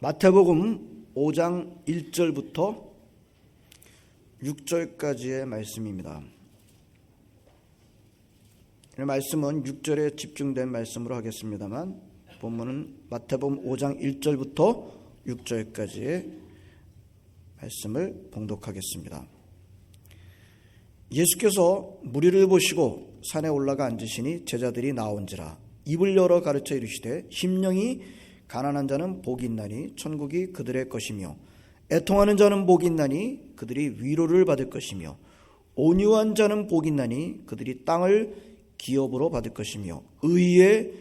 마태복음 5장 1절부터 6절까지의 말씀입니다. 이 말씀은 6절에 집중된 말씀으로 하겠습니다만 본문은 마태복음 5장 1절부터 6절까지의 말씀을 봉독하겠습니다. 예수께서 무리를 보시고 산에 올라가 앉으시니 제자들이 나온지라 입을 열어 가르쳐 이르시되 심령이 가난한 자는 복이 있나니 천국이 그들의 것이며 애통하는 자는 복이 있나니 그들이 위로를 받을 것이며 온유한 자는 복이 있나니 그들이 땅을 기업으로 받을 것이며 의에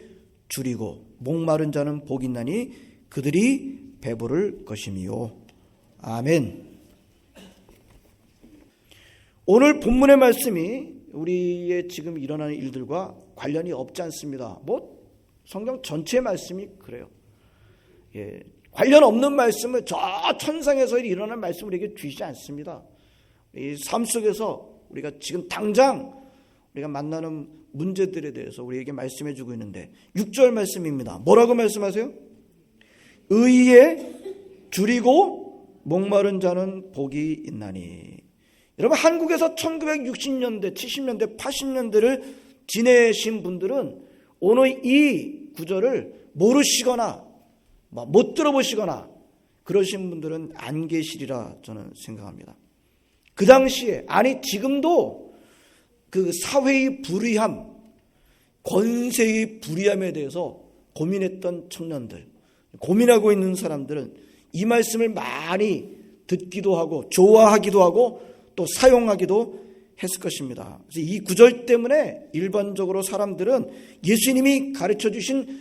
줄이고 목마른 자는 복이 있나니 그들이 배부를 것이며 아멘. 오늘 본문의 말씀이 우리의 지금 일어나는 일들과 관련이 없지 않습니다. 성경 전체의 말씀이 그래요. 관련 없는 말씀을 저 천상에서 일어난 말씀을 우리에게 주시지 않습니다. 이 삶 속에서 우리가 지금 당장 우리가 만나는 문제들에 대해서 우리에게 말씀해 주고 있는데 6절 말씀입니다. 뭐라고 말씀하세요? 의에 줄이고 목마른 자는 복이 있나니. 여러분, 한국에서 1960년대, 70년대, 80년대를 지내신 분들은 오늘 이 구절을 모르시거나 못 들어보시거나 그러신 분들은 안 계시리라 저는 생각합니다. 그 당시에, 아니 지금도 그 사회의 불의함, 권세의 불의함에 대해서 고민했던 청년들, 고민하고 있는 사람들은 이 말씀을 많이 듣기도 하고 좋아하기도 하고 또 사용하기도 했을 것입니다. 그래서 이 구절 때문에 일반적으로 사람들은 예수님이 가르쳐 주신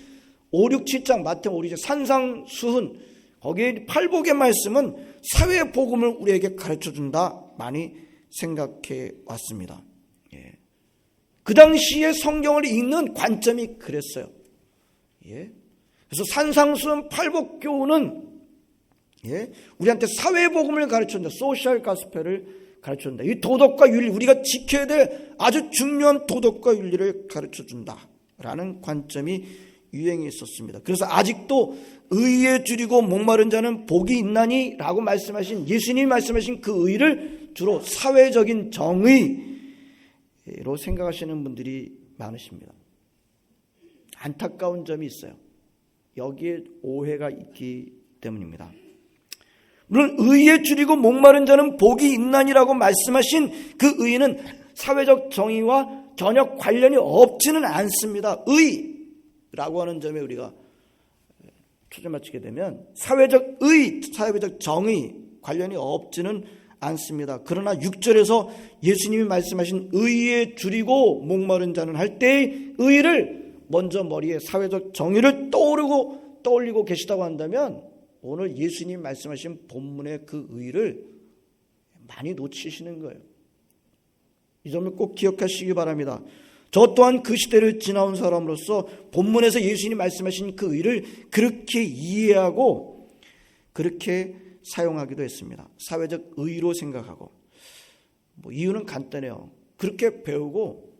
5, 6, 7장 마태복음 5, 6장 산상수훈 거기에 팔복의 말씀은 사회 복음을 우리에게 가르쳐 준다 많이 생각해 왔습니다. 그 당시에 성경을 읽는 관점이 그랬어요. 그래서 산상수훈 팔복교훈은 우리한테 사회 복음을 가르쳐 준다. 소셜 가스펠을 가르쳐 준다. 이 도덕과 윤리, 우리가 지켜야 될 아주 중요한 도덕과 윤리를 가르쳐 준다라는 관점이 유행이 있었습니다. 그래서 아직도 의에 줄이고 목마른 자는 복이 있나니 라고 말씀하신 예수님이 말씀하신 그 의를 주로 사회적인 정의로 생각하시는 분들이 많으십니다. 안타까운 점이 있어요. 여기에 오해가 있기 때문입니다. 물론 의에 줄이고 목마른 자는 복이 있나니라고 말씀하신 그 의는 사회적 정의와 전혀 관련이 없지는 않습니다. 의라고 하는 점에 우리가 초점 맞추게 되면 사회적 의, 사회적 정의 관련이 없지는 않습니다. 그러나 6절에서 예수님이 말씀하신 의에 줄이고 목마른 자는 할 때의 의를 먼저 머리에 사회적 정의를 떠올리고 계시다고 한다면 오늘 예수님 말씀하신 본문의 그 의를 많이 놓치시는 거예요. 이 점을 꼭 기억하시기 바랍니다. 저 또한 그 시대를 지나온 사람으로서 본문에서 예수님이 말씀하신 그 의를 그렇게 이해하고 그렇게 사용하기도 했습니다. 사회적 의로 생각하고 이유는 간단해요. 그렇게 배우고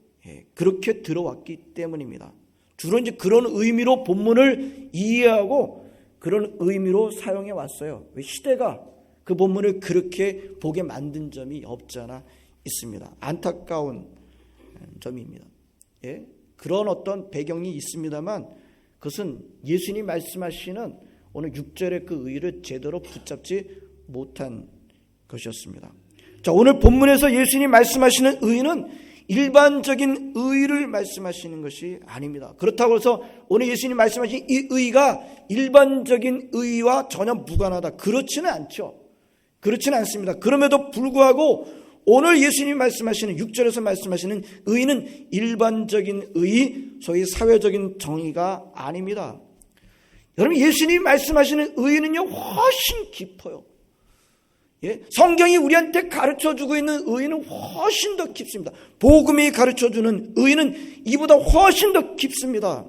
그렇게 들어왔기 때문입니다. 주로 이제 그런 의미로 본문을 이해하고 그런 의미로 사용해 왔어요. 왜 시대가 그 본문을 그렇게 보게 만든 점이 없지 않아 있습니다. 안타까운 점입니다. 그런 어떤 배경이 있습니다만 그것은 예수님 말씀하시는 오늘 6절의 그 의를 제대로 붙잡지 못한 것이었습니다. 자, 오늘 본문에서 예수님 말씀하시는 의는 일반적인 의를 말씀하시는 것이 아닙니다. 그렇다고 해서 오늘 예수님 말씀하신 이 의가 일반적인 의와 전혀 무관하다. 그렇지는 않죠. 그렇지는 않습니다. 그럼에도 불구하고 오늘 예수님 말씀하시는 6절에서 말씀하시는 의는 일반적인 의, 소위 사회적인 정의가 아닙니다. 여러분, 예수님이 말씀하시는 의는요 훨씬 깊어요. 성경이 우리한테 가르쳐주고 있는 의는 훨씬 더 깊습니다. 복음이 가르쳐주는 의는 이보다 훨씬 더 깊습니다.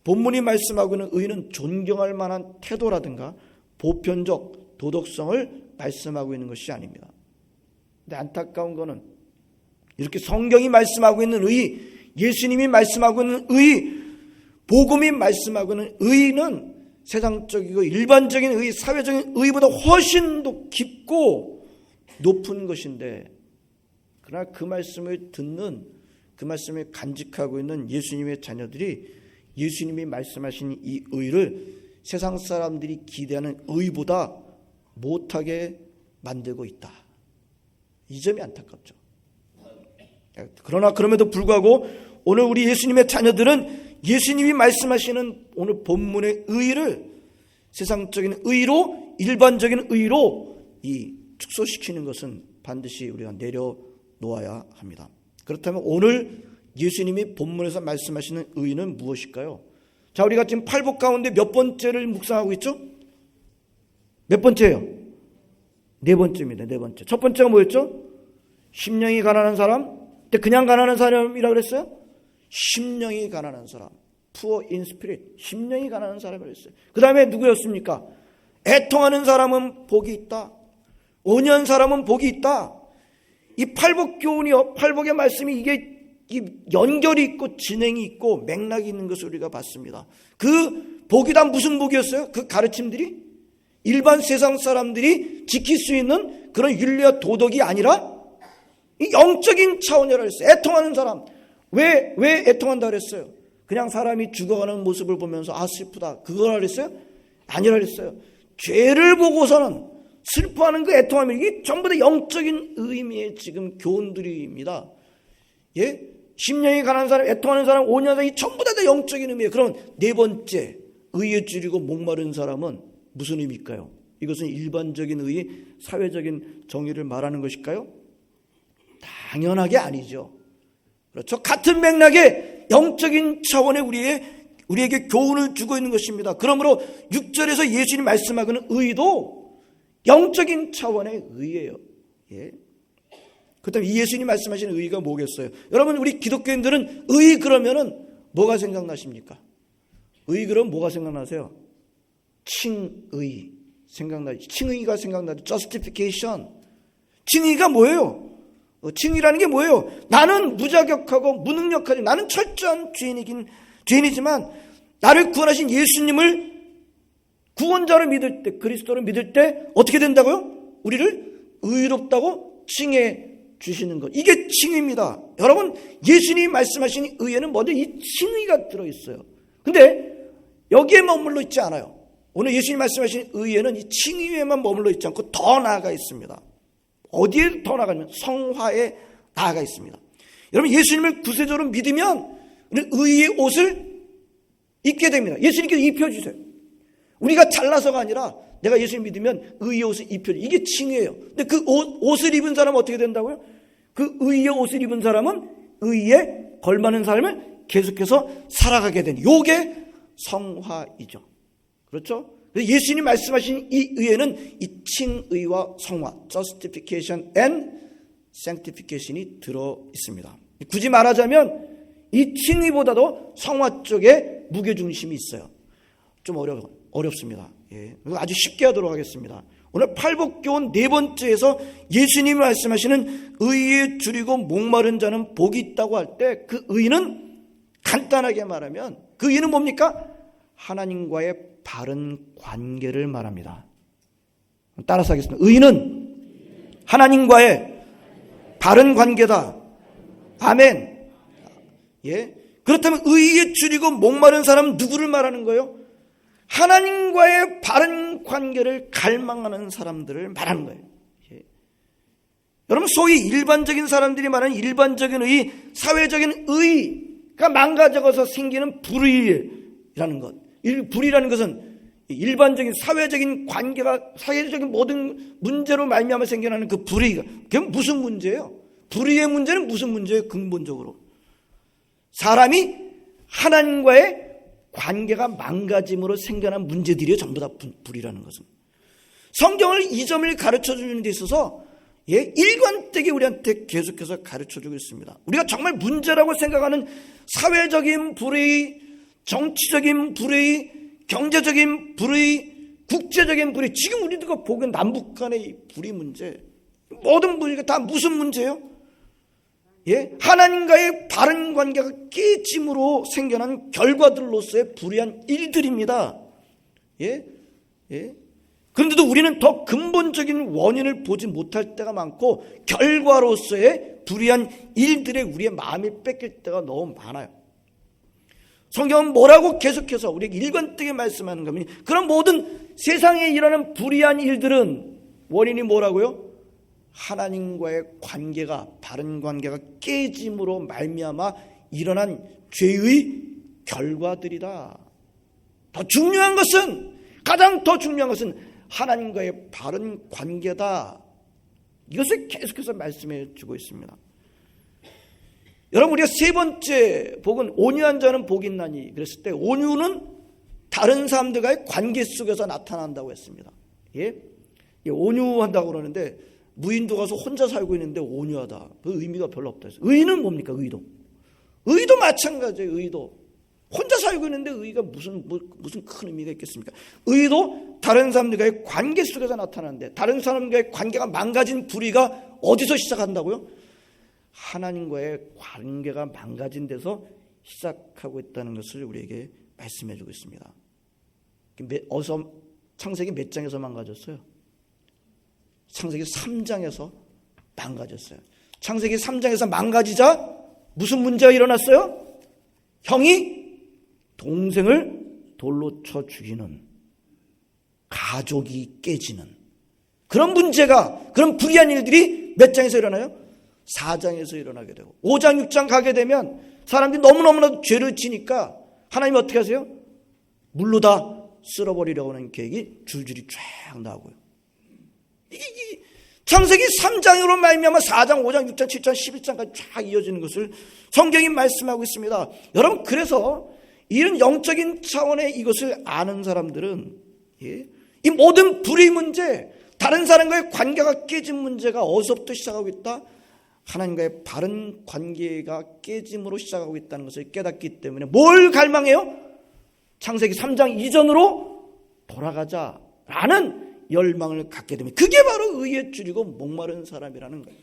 본문이 말씀하고 있는 의는 존경할 만한 태도라든가 보편적 도덕성을 말씀하고 있는 것이 아닙니다. 근데 안타까운 거는 이렇게 성경이 말씀하고 있는 의, 예수님이 말씀하고 있는 의, 복음이 말씀하고 있는 의는 세상적이고 일반적인 의, 사회적인 의보다 훨씬 더 깊고 높은 것인데, 그러나 그 말씀을 듣는, 그 말씀을 간직하고 있는 예수님의 자녀들이 예수님이 말씀하신 이 의를 세상 사람들이 기대하는 의보다 못하게 만들고 있다. 이 점이 안타깝죠. 그러나 그럼에도 불구하고 오늘 우리 예수님의 자녀들은 예수님이 말씀하시는 오늘 본문의 의를 세상적인 의로, 일반적인 의로 이 축소시키는 것은 반드시 우리가 내려놓아야 합니다. 그렇다면 오늘 예수님이 본문에서 말씀하시는 의는 무엇일까요? 자, 우리가 지금 팔복 가운데 몇 번째를 묵상하고 있죠? 몇 번째예요? 네 번째입니다. 네 번째. 첫 번째가 뭐였죠? 심령이 가난한 사람. 근데 그냥 가난한 사람이라고 그랬어요? 심령이 가난한 사람. Poor in spirit. 심령이 가난한 사람이라고 했어요. 그 다음에 누구였습니까? 애통하는 사람은 복이 있다. 온유한 사람은 복이 있다. 이 팔복 교훈이요, 팔복의 말씀이 이게 연결이 있고 진행이 있고 맥락이 있는 것을 우리가 봤습니다. 그 복이 다 무슨 복이었어요? 그 가르침들이 일반 세상 사람들이 지킬 수 있는 그런 윤리와 도덕이 아니라 이 영적인 차원이라고 했어요. 애통하는 사람. 왜 애통한다 그랬어요? 그냥 사람이 죽어가는 모습을 보면서 아 슬프다 그거라 그랬어요? 아니라 그랬어요. 죄를 보고서는 슬퍼하는 그 애통함이 이게 전부 다 영적인 의미의 지금 교훈들입니다. 예? 심령이 가난한 사람, 애통하는 사람, 온유한 사람, 이 전부 다 영적인 의미예요. 그럼 네 번째, 의에 줄이고 목마른 사람은 무슨 의미일까요? 이것은 일반적인 의, 사회적인 정의를 말하는 것일까요? 당연하게 아니죠. 그렇죠? 같은 맥락의 영적인 차원의 우리에게 교훈을 주고 있는 것입니다. 그러므로 6절에서 예수님이 말씀하고는 의도 영적인 차원의 의예요. 예. 그렇다면 이 예수님이 말씀하시는 의가 뭐겠어요? 여러분, 우리 기독교인들은 의 그러면은 뭐가 생각나십니까? 의 그러면 뭐가 생각나세요? 칭의 생각나죠. 칭의가 생각나죠. justification. 칭의가 뭐예요? 칭의라는 게 뭐예요? 나는 무자격하고 무능력하지. 나는 철저한 죄인이지만 나를 구원하신 예수님을 구원자로 믿을 때, 그리스도를 믿을 때 어떻게 된다고요? 우리를 의롭다고 칭해 주시는 것. 이게 칭의입니다. 여러분, 예수님이 말씀하신 의에는 먼저 이 칭의가 들어있어요. 근데 여기에 머물러 있지 않아요. 오늘 예수님이 말씀하신 의에는 이 칭의에만 머물러 있지 않고 더 나아가 있습니다. 어디에 더 나가냐면 성화에 나아가 있습니다. 여러분, 예수님을 구세주로 믿으면 우리는 의의 옷을 입게 됩니다. 예수님께서 입혀주세요. 우리가 잘나서가 아니라 내가 예수님 믿으면 의의 옷을 입혀줘요. 이게 칭의예요. 근데 그 옷을 입은 사람은 어떻게 된다고요? 그 의의 옷을 입은 사람은 의에 걸맞는 삶을 계속해서 살아가게 되는, 요게 성화이죠. 그렇죠? 그래서 예수님이 말씀하신 이 의에는 이 칭의와 성화, justification and sanctification이 들어 있습니다. 굳이 말하자면 이 칭의보다도 성화 쪽에 무게중심이 있어요. 좀 어렵습니다. 예. 아주 쉽게 하도록 하겠습니다. 오늘 팔복교훈 네 번째에서 예수님이 말씀하시는 의에 줄이고 목마른 자는 복이 있다고 할 때 그 의는 간단하게 말하면 그 의는 뭡니까? 하나님과의 바른 관계를 말합니다. 따라서 하겠습니다. 의는 하나님과의 바른 관계다. 아멘. 예. 그렇다면 의에 줄이고 목마른 사람은 누구를 말하는 거예요? 하나님과의 바른 관계를 갈망하는 사람들을 말하는 거예요. 예. 여러분, 소위 일반적인 사람들이 말하는 일반적인 의, 사회적인 의가 망가져서 생기는 불의라는 것. 불의라는 것은 일반적인 사회적인 관계가, 사회적인 모든 문제로 말미암아 생겨나는 그 불의가, 그게 무슨 문제예요? 불의의 문제는 무슨 문제예요? 근본적으로 사람이 하나님과의 관계가 망가짐으로 생겨난 문제들이에요. 전부 다 불이라는 것은. 성경을 이 점을 가르쳐 주는 데 있어서 일관되게 우리한테 계속해서 가르쳐 주고 있습니다. 우리가 정말 문제라고 생각하는 사회적인 불의, 정치적인 불의, 경제적인 불의, 국제적인 불의, 지금 우리가 보기엔 남북 간의 불의 문제, 모든 불의가 다 무슨 문제예요? 예? 하나님과의 바른 관계가 깨짐으로 생겨난 결과들로서의 불의한 일들입니다. 예? 예? 그런데도 우리는 더 근본적인 원인을 보지 못할 때가 많고 결과로서의 불의한 일들에 우리의 마음이 뺏길 때가 너무 많아요. 성경은 뭐라고 계속해서 우리에게 일관되게 말씀하는 겁니? 그런 모든 세상에 일어나는 불의한 일들은 원인이 뭐라고요? 하나님과의 관계가, 바른 관계가 깨짐으로 말미암아 일어난 죄의 결과들이다. 더 중요한 것은, 가장 더 중요한 것은 하나님과의 바른 관계다. 이것을 계속해서 말씀해 주고 있습니다. 여러분, 우리가 세 번째 복은 온유한 자는 복이 있나니 그랬을 때, 온유는 다른 사람들과의 관계 속에서 나타난다고 했습니다. 예? 온유한다고 그러는데, 무인도 가서 혼자 살고 있는데 온유하다, 그 의미가 별로 없다. 의는 뭡니까? 의도 마찬가지예요. 의도 혼자 살고 있는데 의가 무슨 큰 의미가 있겠습니까? 의도 다른 사람들과의 관계 속에서 나타나는데, 다른 사람과의 관계가 망가진 불의가 어디서 시작한다고요? 하나님과의 관계가 망가진 데서 시작하고 있다는 것을 우리에게 말씀해 주고 있습니다. 어서 창세기 몇 장에서 망가졌어요? 창세기 3장에서 망가졌어요. 창세기 3장에서 망가지자 무슨 문제가 일어났어요? 형이 동생을 돌로 쳐 죽이는, 가족이 깨지는 그런 문제가, 그런 불의한 일들이 몇 장에서 일어나요? 4장에서 일어나게 되고, 5장 6장 가게 되면 사람들이 너무너무나 죄를 지니까 하나님이 어떻게 하세요? 물로 다 쓸어버리려고 하는 계획이 줄줄이 쫙 나오고요. 이게 창세기 3장으로 말미암아 4장, 5장, 6장, 7장, 11장까지 쫙 이어지는 것을 성경이 말씀하고 있습니다. 여러분, 그래서 이런 영적인 차원의 이것을 아는 사람들은, 이 모든 불의 문제, 다른 사람과의 관계가 깨진 문제가 어디서부터 시작하고 있다? 하나님과의 바른 관계가 깨짐으로 시작하고 있다는 것을 깨닫기 때문에 뭘 갈망해요? 창세기 3장 이전으로 돌아가자라는 열망을 갖게 되면, 그게 바로 의에 줄이고 목마른 사람이라는 거예요.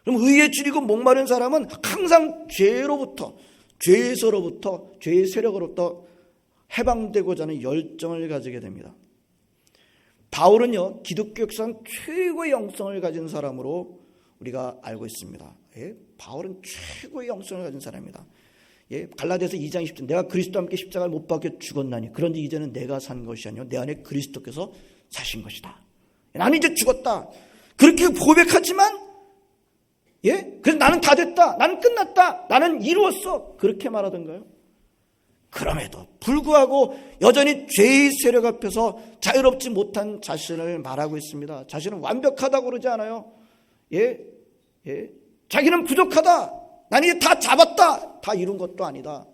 그럼 의에 줄이고 목마른 사람은 항상 죄로부터, 죄에서로부터, 죄의 세력으로부터 해방되고자 하는 열정을 가지게 됩니다. 바울은요, 기독교 역사상 최고의 영성을 가진 사람으로 우리가 알고 있습니다. 바울은 최고의 영성을 가진 사람입니다. 갈라디아서 2장 10절, 내가 그리스도와 함께 십자가를 못 박혀 죽었나니 그런데 이제는 내가 산 것이 아니요 내 안에 그리스도께서 사신 것이다. 나는 이제 죽었다. 그렇게 고백하지만, 그래서 나는 다 됐다, 나는 끝났다, 나는 이루었어, 그렇게 말하던가요? 그럼에도 불구하고 여전히 죄의 세력 앞에서 자유롭지 못한 자신을 말하고 있습니다. 자신은 완벽하다고 그러지 않아요. 자기는 부족하다, 난 이제 다 잡았다, 다 이룬 것도 아니다.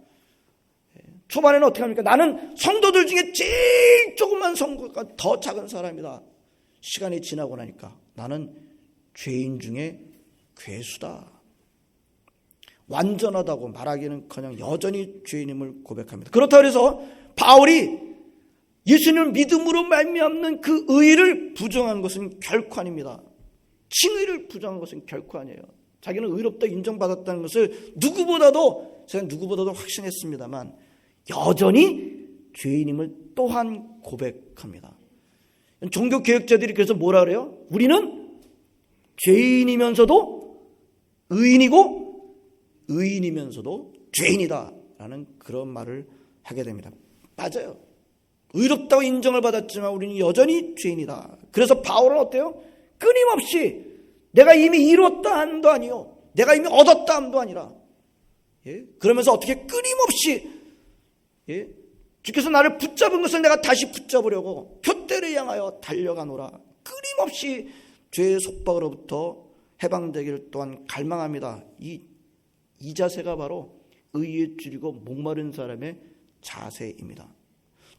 초반에는 어떻게 합니까? 나는 성도들 중에 제일 조그만 성도가 더 작은 사람이다. 시간이 지나고 나니까 나는 죄인 중에 괴수다. 완전하다고 말하기는커녕 여전히 죄인임을 고백합니다. 그렇다고 해서 바울이 예수님을 믿음으로 말미암는 그 의를 부정한 것은 결코 아닙니다. 칭의를 부정한 것은 결코 아니에요. 자기는 의롭다 인정받았다는 것을 제가 누구보다도 확신했습니다만 여전히 죄인임을 또한 고백합니다. 종교개혁자들이 그래서 뭐라 그래요? 우리는 죄인이면서도 의인이고 의인이면서도 죄인이다라는 그런 말을 하게 됩니다. 맞아요. 의롭다고 인정을 받았지만 우리는 여전히 죄인이다. 그래서 바울은 어때요? 끊임없이 내가 이미 이뤘다 함도 아니요, 내가 이미 얻었다 함도 아니라, 그러면서 어떻게 끊임없이 주께서 나를 붙잡은 것을 내가 다시 붙잡으려고 표대를 향하여 달려가노라. 끊임없이 죄의 속박으로부터 해방되기를 또한 갈망합니다. 이 자세가 바로 의에 줄이고 목마른 사람의 자세입니다.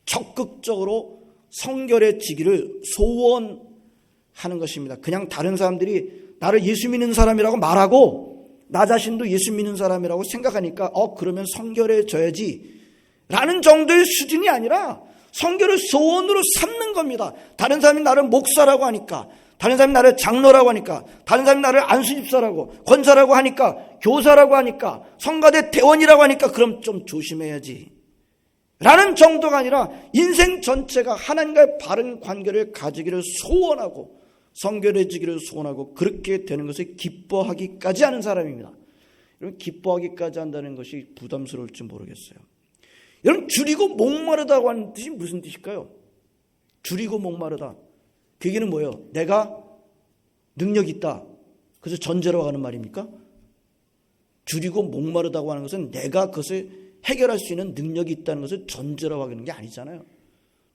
적극적으로 성결해지기를 소원하는 것입니다. 그냥 다른 사람들이 나를 예수 믿는 사람이라고 말하고 나 자신도 예수 믿는 사람이라고 생각하니까 그러면 성결해져야지 라는 정도의 수준이 아니라 성결을 소원으로 삼는 겁니다. 다른 사람이 나를 목사라고 하니까, 다른 사람이 나를 장로라고 하니까, 다른 사람이 나를 안수집사라고, 권사라고 하니까, 교사라고 하니까, 성가대 대원이라고 하니까 그럼 좀 조심해야지 라는 정도가 아니라 인생 전체가 하나님과의 바른 관계를 가지기를 소원하고 성결해지기를 소원하고 그렇게 되는 것을 기뻐하기까지 하는 사람입니다. 여러분, 기뻐하기까지 한다는 것이 부담스러울지 모르겠어요. 여러분, 줄이고 목마르다고 하는 뜻이 무슨 뜻일까요? 줄이고 목마르다. 그 얘기는 뭐예요? 내가 능력이 있다. 그래서 전제로 하는 말입니까? 줄이고 목마르다고 하는 것은 내가 그것을 해결할 수 있는 능력이 있다는 것을 전제로 하는 게 아니잖아요.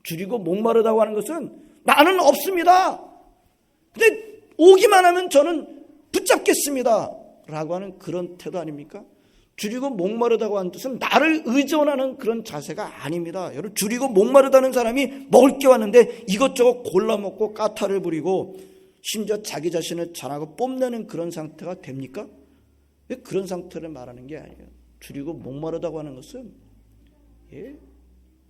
줄이고 목마르다고 하는 것은 나는 없습니다. 근데 오기만 하면 저는 붙잡겠습니다. 라고 하는 그런 태도 아닙니까? 줄이고 목마르다고 하는 뜻은 나를 의존하는 그런 자세가 아닙니다. 여러분, 줄이고 목마르다는 사람이 먹을 게 왔는데 이것저것 골라 먹고 까탈을 부리고 심지어 자기 자신을 자랑하고 뽐내는 그런 상태가 됩니까? 왜 그런 상태를 말하는 게 아니에요. 줄이고 목마르다고 하는 것은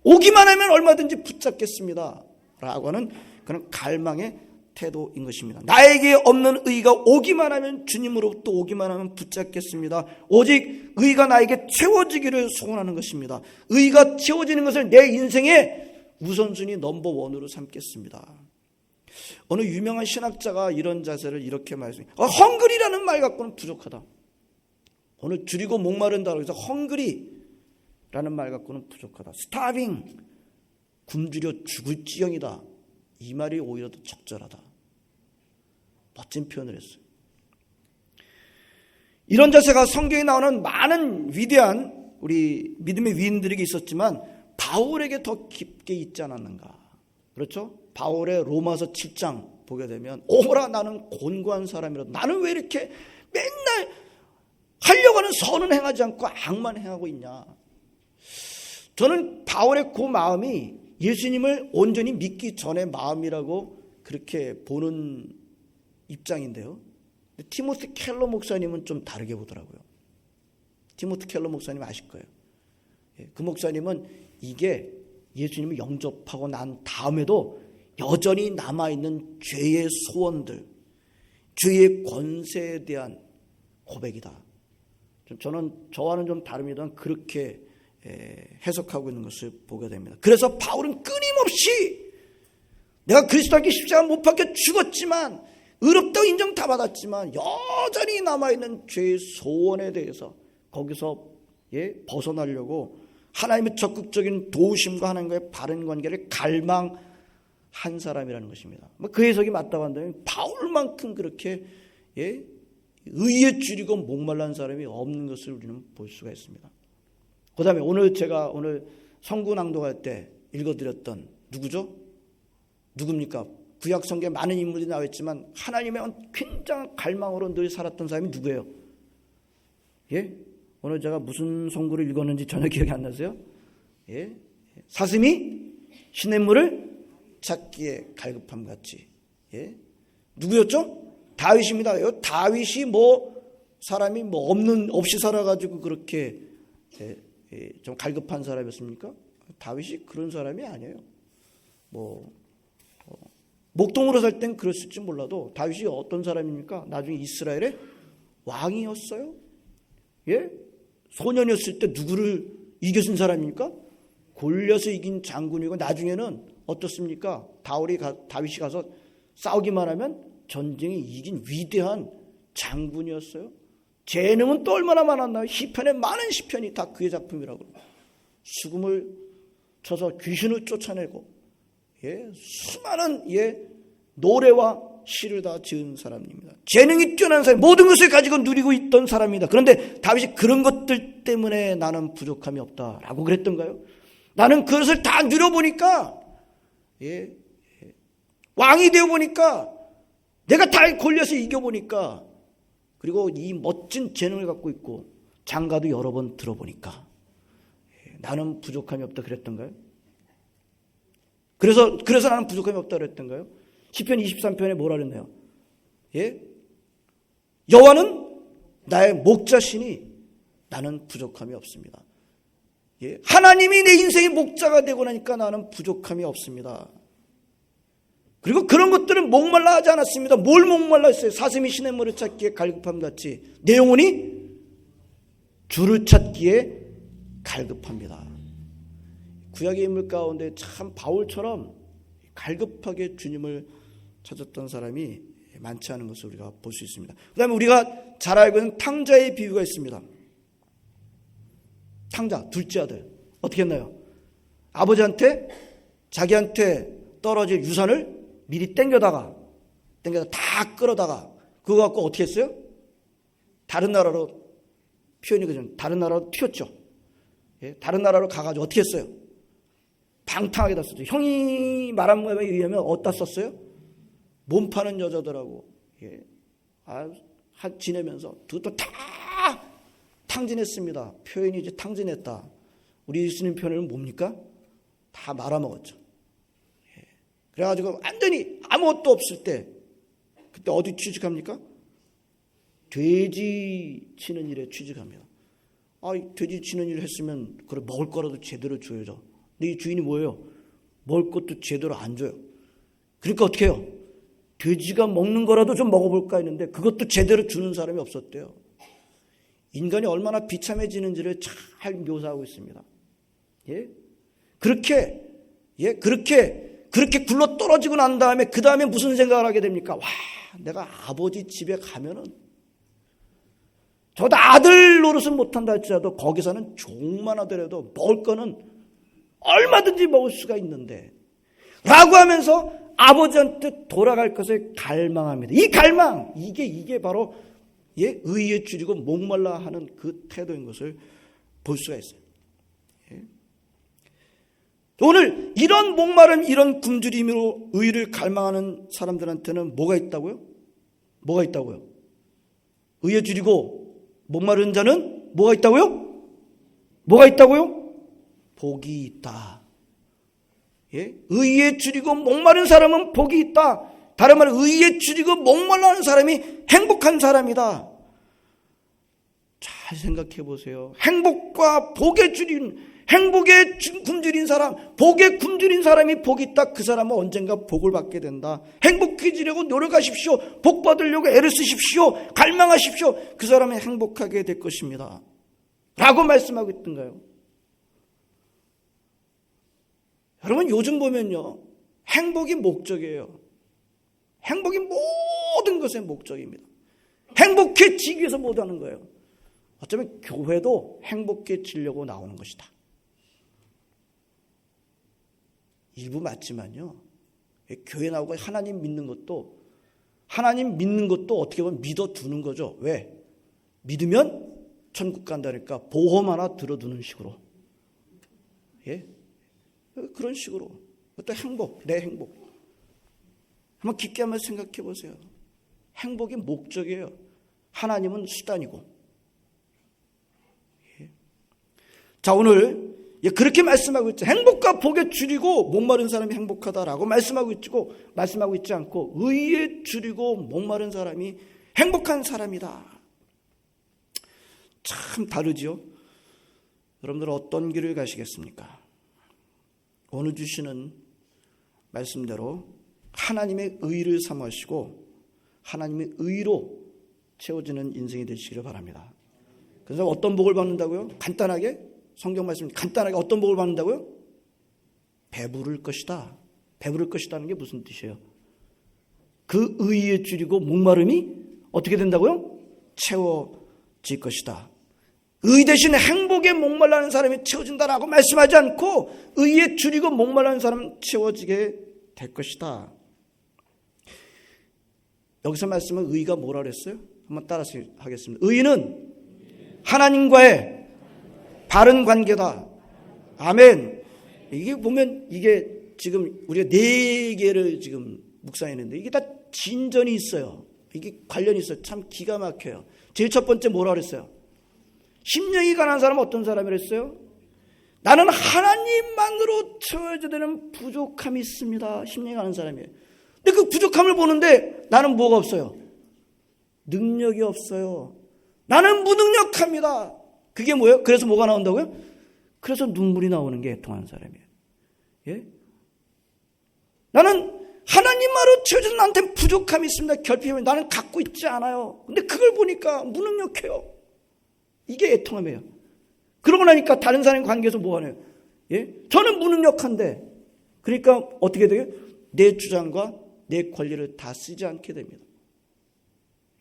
오기만 하면 얼마든지 붙잡겠습니다. 라고 하는 그런 갈망의 태도인 것입니다. 나에게 없는 의가 오기만 하면 주님으로부터 오기만 하면 붙잡겠습니다. 오직 의가 나에게 채워지기를 소원하는 것입니다. 의가 채워지는 것을 내 인생의 우선순위 넘버원으로 삼겠습니다. 어느 유명한 신학자가 이런 자세를 이렇게 말씀해요. 헝그리라는 말 갖고는 부족하다. 오늘 줄이고 목마른다고 해서 헝그리라는 말 갖고는 부족하다. 스타빙, 굶주려 죽을 지경이다. 이 말이 오히려 더 적절하다. 멋진 표현을 했어요. 이런 자세가 성경에 나오는 많은 위대한 우리 믿음의 위인들에게 있었지만 바울에게 더 깊게 있지 않았는가. 그렇죠? 바울의 로마서 7장 보게 되면 오라 나는 곤고한 사람이라도 나는 왜 이렇게 맨날 하려고 하는 선은 행하지 않고 악만 행하고 있냐. 저는 바울의 그 마음이 예수님을 온전히 믿기 전의 마음이라고 그렇게 보는 입장인데요. 티모시 켈러 목사님은 좀 다르게 보더라고요. 티모시 켈러 목사님 아실 거예요. 그 목사님은 이게 예수님을 영접하고 난 다음에도 여전히 남아있는 죄의 소원들, 죄의 권세에 대한 고백이다. 저는 저와는 좀 다릅니다만 그렇게 해석하고 있는 것을 보게 됩니다. 그래서 바울은 끊임없이 내가 그리스도께 십자가 못 박혀 죽었지만 의롭다고 인정 다 받았지만 여전히 남아있는 죄의 소원에 대해서 거기서 벗어나려고 하나님의 적극적인 도우심과 하나님과의 바른 관계를 갈망한 사람이라는 것입니다. 그 해석이 맞다고 한다면 바울만큼 그렇게 의에 줄이고 목말란 사람이 없는 것을 우리는 볼 수가 있습니다. 그 다음에 제가 오늘 성구 낭독할 때 읽어드렸던 누구죠? 누굽니까? 구약 성경에 많은 인물이 나와 있지만 하나님의 굉장한 갈망으로 늘 살았던 사람이 누구예요? 오늘 제가 무슨 성구를 읽었는지 전혀 기억이 안 나세요? 사슴이 시냇물을 찾기에 갈급함 같이. 누구였죠? 다윗입니다. 다윗이 사람이 없이 살아가지고 그렇게 좀 갈급한 사람이었습니까? 다윗이 그런 사람이 아니에요. 목동으로 살 땐 그랬을지 몰라도 다윗이 어떤 사람입니까? 나중에 이스라엘의 왕이었어요. 소년이었을 때 누구를 이겨준 사람입니까? 골리앗을 이긴 장군이고 나중에는 어떻습니까? 다윗이 가서 싸우기만 하면 전쟁에 이긴 위대한 장군이었어요. 재능은 또 얼마나 많았나요? 시편에 많은 시편이 다 그의 작품이라고. 수금을 쳐서 귀신을 쫓아내고 수많은 노래와 시를 다 지은 사람입니다. 재능이 뛰어난 사람, 모든 것을 가지고 누리고 있던 사람입니다. 그런데 다윗이 그런 것들 때문에 나는 부족함이 없다라고 그랬던가요? 나는 그것을 다 누려보니까 왕이 되어보니까 내가 다 골리앗을 이겨보니까 그리고 이 멋진 재능을 갖고 있고 장가도 여러 번 들어보니까 나는 부족함이 없다 그랬던가요? 그래서 나는 부족함이 없다 그랬던가요? 시편 23편에 뭐라 그랬나요? 여호와는 나의 목자시니 나는 부족함이 없습니다. 하나님이 내 인생의 목자가 되고 나니까 나는 부족함이 없습니다. 그리고 그런 것들은 목말라 하지 않았습니다. 뭘 목말라 했어요? 사슴이 시냇물을 찾기에 갈급함 같이 내 영혼이 주를 찾기에 갈급합니다. 구약의 인물 가운데 참 바울처럼 갈급하게 주님을 찾았던 사람이 많지 않은 것을 우리가 볼 수 있습니다. 그 다음에 우리가 잘 알고 있는 탕자의 비유가 있습니다. 탕자, 둘째 아들. 어떻게 했나요? 아버지한테 자기한테 떨어질 유산을 미리 땡겨다가 다 끌어다가 그거 갖고 어떻게 했어요? 다른 나라로 표현이 그죠? 다른 나라로 튀었죠. 예? 다른 나라로 가가지고 어떻게 했어요? 방탕하게 다 썼죠. 형이 말한 거에 의하면 어디다 썼어요? 몸 파는 여자들하고 예. 지내면서 그것도 다 탕진했습니다. 표현이 이제 탕진했다. 우리 쓰는 표현은 뭡니까? 다 말아먹었죠. 예. 그래가지고 완전히 아무것도 없을 때 그때 어디 취직합니까? 돼지 치는 일에 취직합니다. 돼지 치는 일을 했으면 그래 먹을 거라도 제대로 줘야죠. 근데 이 주인이 뭐예요? 먹을 것도 제대로 안 줘요. 그러니까 어떻게 해요? 돼지가 먹는 거라도 좀 먹어볼까 했는데 그것도 제대로 주는 사람이 없었대요. 인간이 얼마나 비참해지는지를 잘 묘사하고 있습니다. 예? 그렇게 굴러 떨어지고 난 다음에 그 다음에 무슨 생각을 하게 됩니까? 와, 내가 아버지 집에 가면은 저도 아들 노릇은 못한다 할지라도 거기서는 종만 하더라도 먹을 거는 얼마든지 먹을 수가 있는데 라고 하면서 아버지한테 돌아갈 것을 갈망합니다. 이 갈망, 이게 바로 예, 의에 줄이고 목말라 하는 그 태도인 것을 볼 수가 있어요. 예. 오늘 이런 목마름, 이런 굶주림으로 의를 갈망하는 사람들한테는 뭐가 있다고요? 뭐가 있다고요? 의에 줄이고 목마른 자는 뭐가 있다고요? 뭐가 있다고요? 복이 있다. 예? 의에 줄이고 목마른 사람은 복이 있다. 다른 말로 의에 줄이고 목말라하는 사람이 행복한 사람이다. 잘 생각해 보세요. 행복과 복에 굶주린 사람, 복에 굶주린 사람이 복이 있다. 그 사람은 언젠가 복을 받게 된다. 행복해지려고 노력하십시오. 복 받으려고 애를 쓰십시오. 갈망하십시오. 그 사람이 행복하게 될 것입니다. 라고 말씀하고 있던가요? 여러분 요즘 보면요. 행복이 목적이에요. 행복이 모든 것의 목적입니다. 행복해지기 위해서 못하는 거예요. 어쩌면 교회도 행복해지려고 나오는 것이다. 일부 맞지만요. 교회 나오고 하나님 믿는 것도 어떻게 보면 믿어두는 거죠. 왜? 믿으면 천국 간다니까 보험 하나 들어두는 식으로. 예? 그런 식으로. 그것도 행복, 내 행복. 한번 깊게 한번 생각해 보세요. 행복이 목적이에요. 하나님은 수단이고. 예. 자, 오늘 그렇게 말씀하고 있죠. 행복과 복에 줄이고 목마른 사람이 행복하다라고 말씀하고 있지 않고 의에 줄이고 목마른 사람이 행복한 사람이다. 참 다르지요. 여러분들 어떤 길을 가시겠습니까? 오늘 주시는 말씀대로 하나님의 의를 삼으시고 하나님의 의로 채워지는 인생이 되시기를 바랍니다. 그래서 어떤 복을 받는다고요? 간단하게 성경 말씀 간단하게 어떤 복을 받는다고요? 배부를 것이다. 배부를 것이다는 게 무슨 뜻이에요? 그 의에 줄이고 목마름이 어떻게 된다고요? 채워질 것이다. 의 대신 행복에 목말라는 사람이 채워진다라고 말씀하지 않고 의에 줄이고 목말라는 사람은 채워지게 될 것이다. 여기서 말씀은 의가 뭐라 그랬어요? 한번 따라서 하겠습니다. 의는 하나님과의 바른 관계다. 아멘. 이게 보면 이게 지금 우리가 4개를 지금 묵상했는데 이게 다 진전이 있어요. 이게 관련이 있어요. 참 기가 막혀요. 제일 첫 번째 뭐라 그랬어요? 심령이 가난한 사람은 어떤 사람이랬어요? 나는 하나님만으로 채워져야 되는 부족함이 있습니다. 심령이 가난한 사람이에요. 근데 그 부족함을 보는데 나는 뭐가 없어요? 능력이 없어요. 나는 무능력합니다. 그게 뭐예요? 그래서 뭐가 나온다고요? 그래서 눈물이 나오는 게 애통하는 사람이에요. 예? 나는 하나님만으로 채워져서 나한테 부족함이 있습니다. 결핍이 나는 갖고 있지 않아요. 근데 그걸 보니까 무능력해요. 이게 애통함이에요. 그러고 나니까 다른 사람의 관계에서 뭐 하나요? 예? 저는 무능력한데. 그러니까 어떻게 돼요? 내 주장과 내 권리를 다 쓰지 않게 됩니다.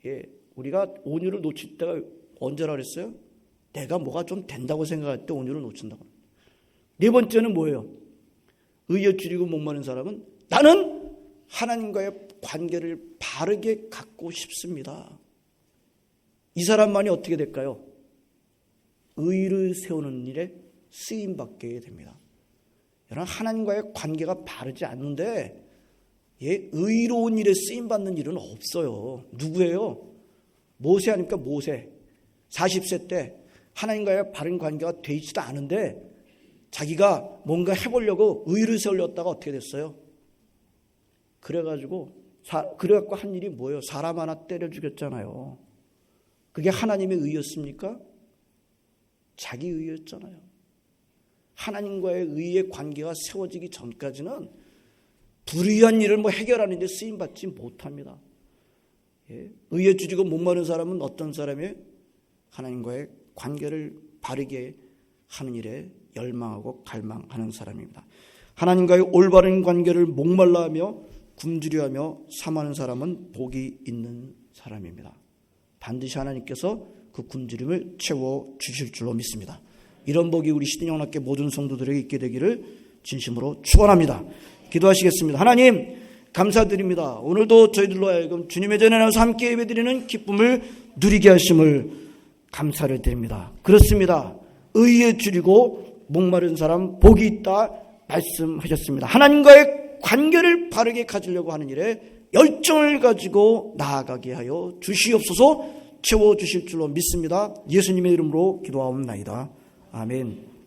예, 우리가 온유를 놓칠 때가 언제라 그랬어요? 내가 뭐가 좀 된다고 생각할 때 온유를 놓친다고. 네 번째는 뭐예요? 의에 줄이고 목마른 사람은 나는 하나님과의 관계를 바르게 갖고 싶습니다. 이 사람만이 어떻게 될까요? 의를 세우는 일에 쓰임받게 됩니다. 여러분, 하나님과의 관계가 바르지 않는데 의로운 일에 쓰임받는 일은 없어요. 누구예요? 모세 아닙니까? 모세. 40세 때 하나님과의 바른 관계가 되지도 않은데 자기가 뭔가 해보려고 의를 세우려다가 어떻게 됐어요? 그래가지고 한 일이 뭐예요? 사람 하나 때려 죽였잖아요. 그게 하나님의 의였습니까? 자기 의였잖아요. 하나님과의 의의 관계가 세워지기 전까지는 불의한 일을 해결하는 데 쓰임받지 못합니다. 의에 줄이고 목마른 사람은 어떤 사람이에요? 하나님과의 관계를 바르게 하는 일에 열망하고 갈망하는 사람입니다. 하나님과의 올바른 관계를 목말라하며 굶주려하며 삼하는 사람은 복이 있는 사람입니다. 반드시 하나님께서 그 굶주림을 채워주실 줄로 믿습니다. 이런 복이 우리 시드니영락교 모든 성도들에게 있게 되기를 진심으로 축원합니다. 기도하시겠습니다. 하나님 감사드립니다. 오늘도 저희들로 하여금 주님의 전에 나와서 함께 예배드리는 기쁨을 누리게 하심을 감사를 드립니다. 그렇습니다. 의에 줄이고 목마른 사람 복이 있다 말씀하셨습니다. 하나님과의 관계를 바르게 가지려고 하는 일에 열정을 가지고 나아가게 하여 주시옵소서. 채워주실 줄로 믿습니다. 예수님의 이름으로 기도하옵나이다. 아멘.